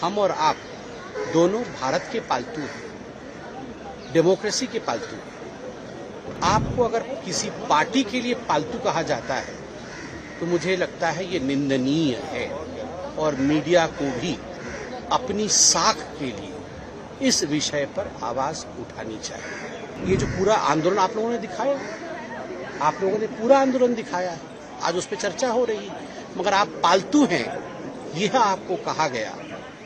हम और आप दोनों भारत के पालतू हैं, डेमोक्रेसी के पालतू हैं। आपको अगर किसी पार्टी के लिए पालतू कहा जाता है तो मुझे लगता है ये निंदनीय है और मीडिया को भी अपनी साख के लिए इस विषय पर आवाज उठानी चाहिए। ये जो पूरा आंदोलन आप लोगों ने दिखाया, आप लोगों ने पूरा आंदोलन दिखाया है, आज उस पर चर्चा हो रही है, मगर आप पालतू हैं यह आपको कहा गया।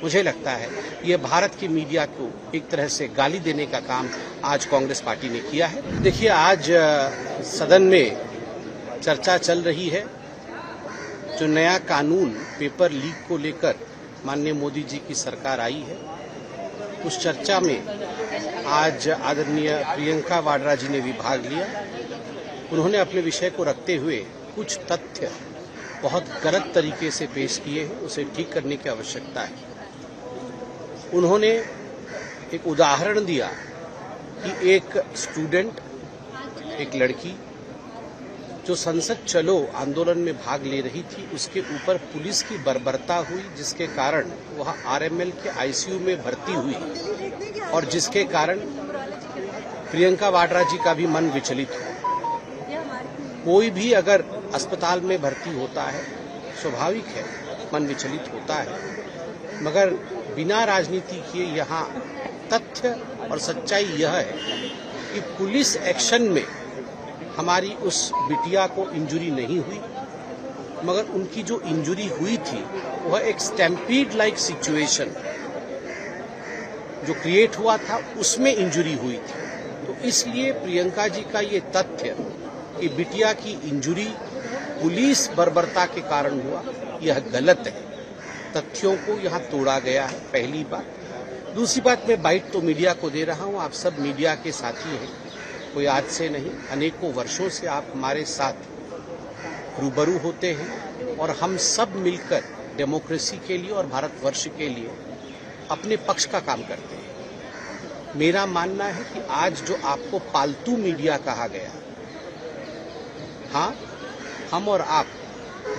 मुझे लगता है ये भारत की मीडिया को एक तरह से गाली देने का काम आज कांग्रेस पार्टी ने किया है। देखिए, आज सदन में चर्चा चल रही है, जो नया कानून पेपर लीक को लेकर माननीय मोदी जी की सरकार आई है, उस चर्चा में आज आदरणीय प्रियंका वाड्रा जी ने भी भाग लिया। उन्होंने अपने विषय को रखते हुए कुछ तथ्य बहुत गलत तरीके से पेश किए हैं, उसे ठीक करने की आवश्यकता है। उन्होंने एक उदाहरण दिया कि एक स्टूडेंट, एक लड़की जो संसद चलो आंदोलन में भाग ले रही थी, उसके ऊपर पुलिस की बर्बरता हुई, जिसके कारण वह आरएमएल के आईसीयू में भर्ती हुई और जिसके कारण प्रियंका वाड्रा जी का भी मन विचलित हुआ। कोई भी अगर अस्पताल में भर्ती होता है, स्वाभाविक है मन विचलित होता है, मगर बिना राजनीति किए यहाँ तथ्य और सच्चाई यह है कि पुलिस एक्शन में हमारी उस बिटिया को इंजरी नहीं हुई, मगर उनकी जो इंजरी हुई थी वह एक स्टैम्पीड लाइक सिचुएशन जो क्रिएट हुआ था उसमें इंजरी हुई थी। तो इसलिए प्रियंका जी का ये तथ्य कि बिटिया की इंजरी पुलिस बर्बरता के कारण हुआ, यह गलत है। तथ्यों को यहाँ तोड़ा गया है, पहली बात। दूसरी बात, मैं बाइट तो मीडिया को दे रहा हूँ, आप सब मीडिया के साथी हैं, कोई आज से नहीं, अनेकों वर्षों से आप हमारे साथ रूबरू होते हैं और हम सब मिलकर डेमोक्रेसी के लिए और भारतवर्ष के लिए अपने पक्ष का काम करते हैं। मेरा मानना है कि आज जो आपको पालतू मीडिया कहा गया, हाँ, हम और आप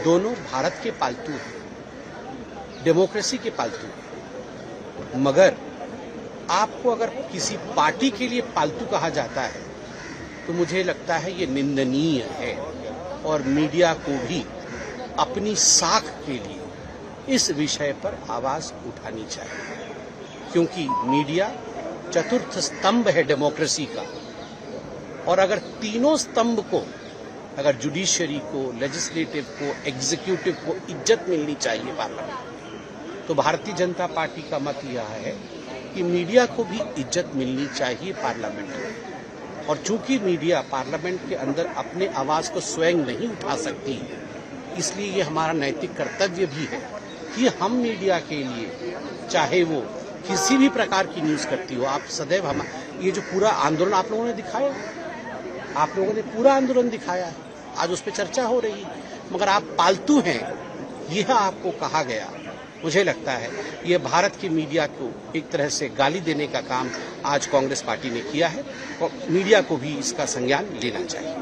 दोनों भारत के पालतू हैं, डेमोक्रेसी के पालतू हैं, मगर आपको अगर किसी पार्टी के लिए पालतू कहा जाता है तो मुझे लगता है ये निंदनीय है और मीडिया को भी अपनी साख के लिए इस विषय पर आवाज उठानी चाहिए, क्योंकि मीडिया चतुर्थ स्तंभ है डेमोक्रेसी का। और अगर तीनों स्तंभ को, अगर जुडिशरी को, लेजिस्लेटिव को, एग्जीक्यूटिव को इज्जत मिलनी चाहिए पार्लियामेंट, तो भारतीय जनता पार्टी का मत यह है कि मीडिया को भी इज्जत मिलनी चाहिए पार्लियामेंट में। और चूंकि मीडिया पार्लियामेंट के अंदर अपने आवाज को स्वयं नहीं उठा सकती, इसलिए ये हमारा नैतिक कर्तव्य भी है कि हम मीडिया के लिए, चाहे वो किसी भी प्रकार की न्यूज करती हो, आप सदैव हम, ये जो पूरा आंदोलन आप लोगों ने दिखाया, आप लोगों ने पूरा आंदोलन दिखाया है, आज उस पर चर्चा हो रही है, मगर आप पालतू हैं यह आपको कहा गया। मुझे लगता है ये भारत की मीडिया को एक तरह से गाली देने का काम आज कांग्रेस पार्टी ने किया है और मीडिया को भी इसका संज्ञान लेना चाहिए।